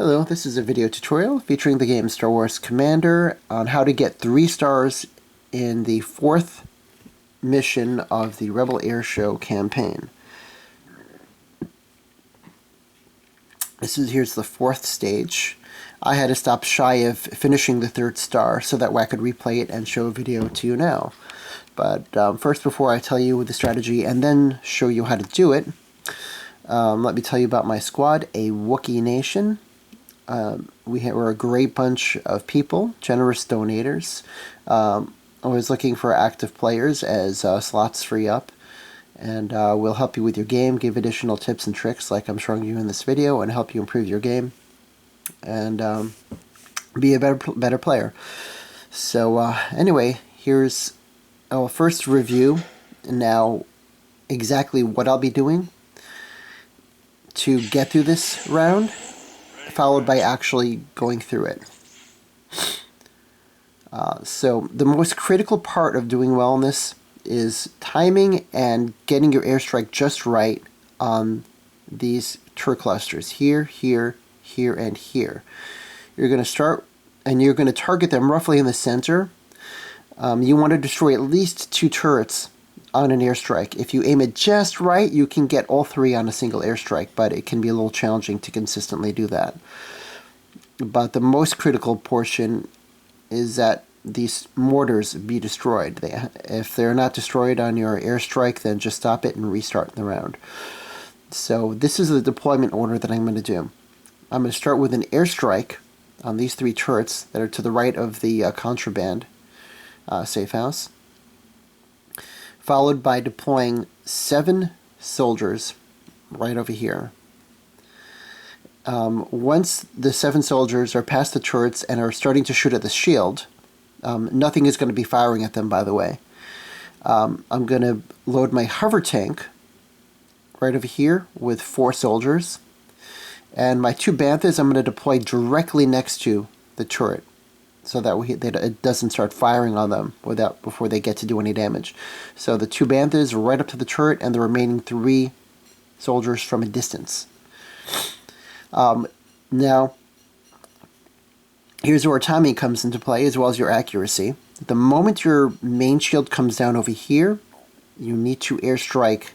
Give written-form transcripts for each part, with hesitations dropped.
Hello, this is a video tutorial featuring the game Star Wars Commander on how to get 3 stars in the 4th mission of the Rebel Airshow campaign. Here's the 4th stage. I had to stop shy of finishing the 3rd star so that way I could replay it and show a video to you now. But first, before I tell you the strategy and then show you how to do it, let me tell you about my squad, a Wookiee Nation. We're a great bunch of people, generous donators. Always looking for active players as slots free up. And we'll help you with your game, give additional tips and tricks like I'm showing you in this video, and help you improve your game and be a better player. So anyway, here's our first review now exactly what I'll be doing to get through this round, followed by actually going through it. So the most critical part of doing well in this is timing and getting your airstrike just right on these turret clusters here, here, here, and here. You're going to start and you're going to target them roughly in the center. You want to destroy at least 2 turrets on an airstrike. If you aim it just right, you can get all 3 on a single airstrike, but it can be a little challenging to consistently do that. But the most critical portion is that these mortars be destroyed. If they're not destroyed on your airstrike, then just stop it and restart the round. So this is the deployment order that I'm going to do. I'm going to start with an airstrike on these 3 turrets that are to the right of the contraband safe house, followed by deploying 7 soldiers right over here. Once the 7 soldiers are past the turrets and are starting to shoot at the shield, nothing is going to be firing at them, by the way. I'm going to load my hover tank right over here with 4 soldiers, and my 2 banthas I'm going to deploy directly next to the turret, so that it doesn't start firing on them before they get to do any damage. So the 2 banthas right up to the turret, and the remaining 3 soldiers from a distance. Now, here's where timing comes into play, as well as your accuracy. The moment your main shield comes down over here, you need to airstrike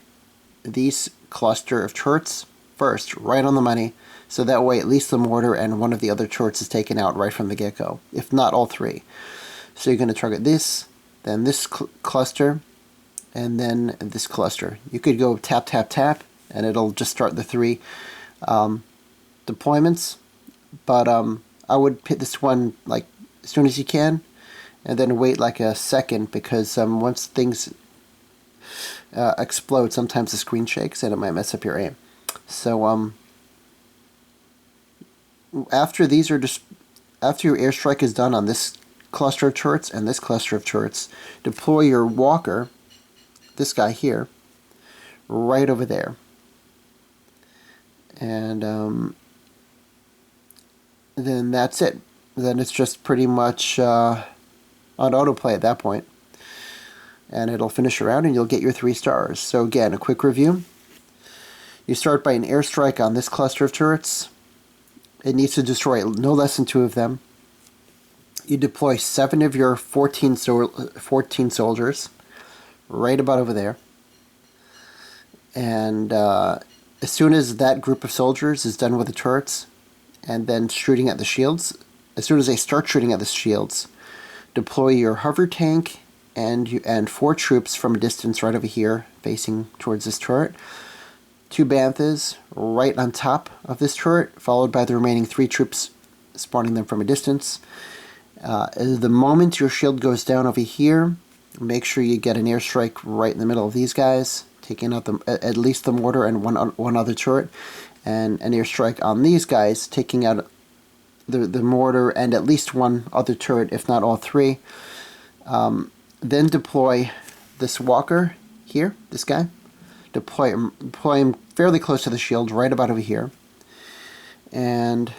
these cluster of turrets first, right on the money, so that way at least the mortar and one of the other turrets is taken out right from the get-go, if not all 3. So you're going to target this, then this cluster, and then this cluster. You could go tap, tap, tap, and it'll just start the 3 deployments, but I would hit this one like as soon as you can, and then wait like a second, because once things explode, sometimes the screen shakes and it might mess up your aim. So after your airstrike is done on this cluster of turrets and this cluster of turrets, deploy your walker, this guy here, right over there, and then that's it. Then it's just pretty much on autoplay at that point, and it'll finish around and you'll get your 3 stars. So again, a quick review. You start by an airstrike on this cluster of turrets. It needs to destroy no less than 2 of them. You deploy 7 of your 14 soldiers right about over there, and as soon as that group of soldiers is done with the turrets and then shooting at the shields, as soon as they start shooting at the shields, deploy your hover tank and 4 troops from a distance right over here facing towards this turret. 2 banthas right on top of this turret, followed by the remaining 3 troops spawning them from a distance. The moment your shield goes down over here, make sure you get an airstrike right in the middle of these guys, taking out at least the mortar and one other turret, and an airstrike on these guys, taking out the mortar and at least one other turret, if not all 3. Then deploy this walker here, this guy. Deploy him fairly close to the shield, right about over here. And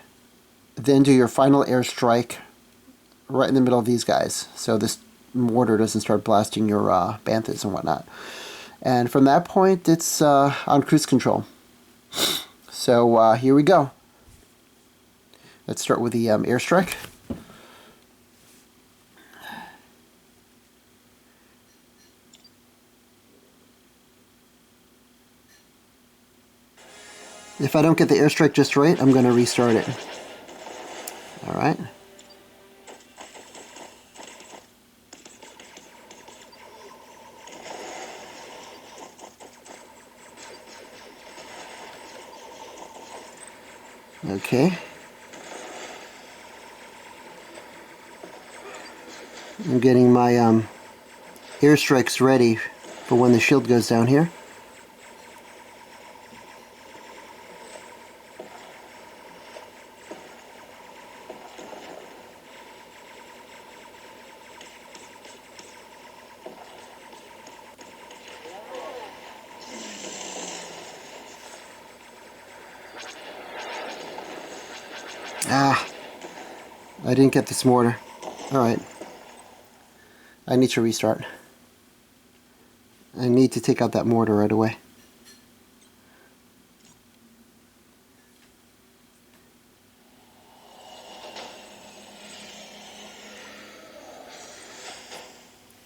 then do your final airstrike right in the middle of these guys, so this mortar doesn't start blasting your banthas and whatnot. And from that point, it's on cruise control. So here we go. Let's start with the airstrike. If I don't get the airstrike just right, I'm going to restart it. Alright. Okay. I'm getting my airstrikes ready for when the shield goes down here. Ah, I didn't get this mortar. Alright. I need to restart. I need to take out that mortar right away.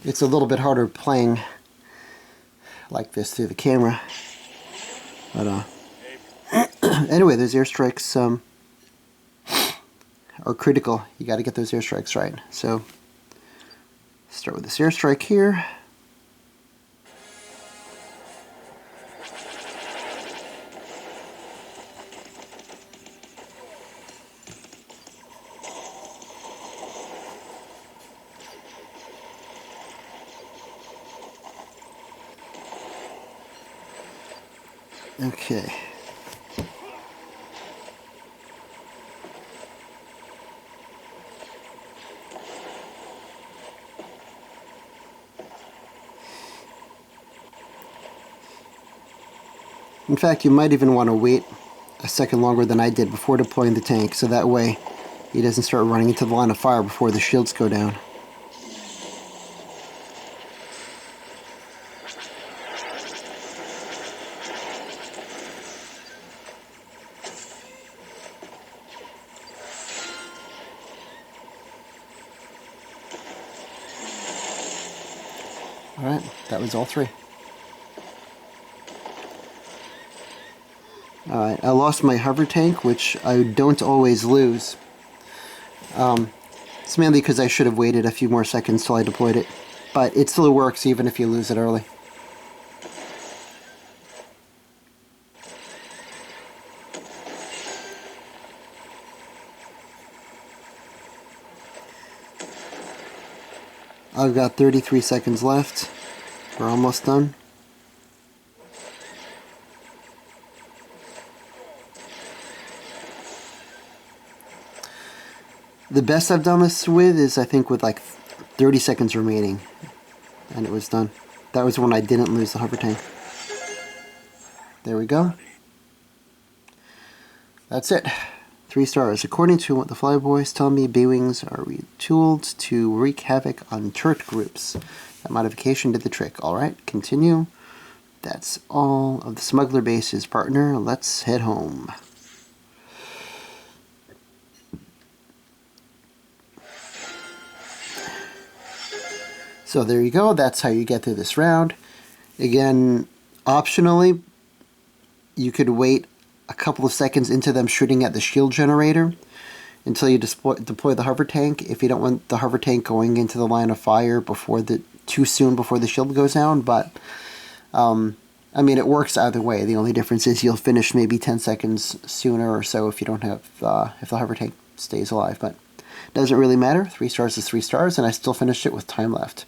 It's a little bit harder playing like this through the camera. But anyway, those airstrikes are critical. You got to get those airstrikes right. So start with this airstrike here. Okay. In fact, you might even want to wait a second longer than I did before deploying the tank, so that way he doesn't start running into the line of fire before the shields go down. Alright, that was all three. Alright, I lost my hover tank, which I don't always lose. It's mainly because I should have waited a few more seconds till I deployed it. But it still works even if you lose it early. I've got 33 seconds left. We're almost done. The best I've done this with is, I think, with like 30 seconds remaining. And it was done. That was when I didn't lose the hover tank. There we go. That's it. 3 stars. According to what the Flyboys tell me, B-Wings are retooled to wreak havoc on turret groups. That modification did the trick. Alright, continue. That's all of the smuggler bases, partner. Let's head home. So there you go. That's how you get through this round. Again, optionally, you could wait a couple of seconds into them shooting at the shield generator until you deploy the hover tank, if you don't want the hover tank going into the line of fire too soon before the shield goes down. But I mean, it works either way. The only difference is you'll finish maybe 10 seconds sooner or so if you don't have if the hover tank stays alive. But it doesn't really matter. 3 stars is 3 stars, and I still finished it with time left.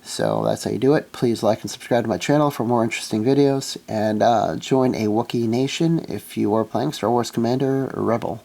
So that's how you do it. Please like and subscribe to my channel for more interesting videos, and join a Wookiee Nation if you are playing Star Wars Commander or Rebel.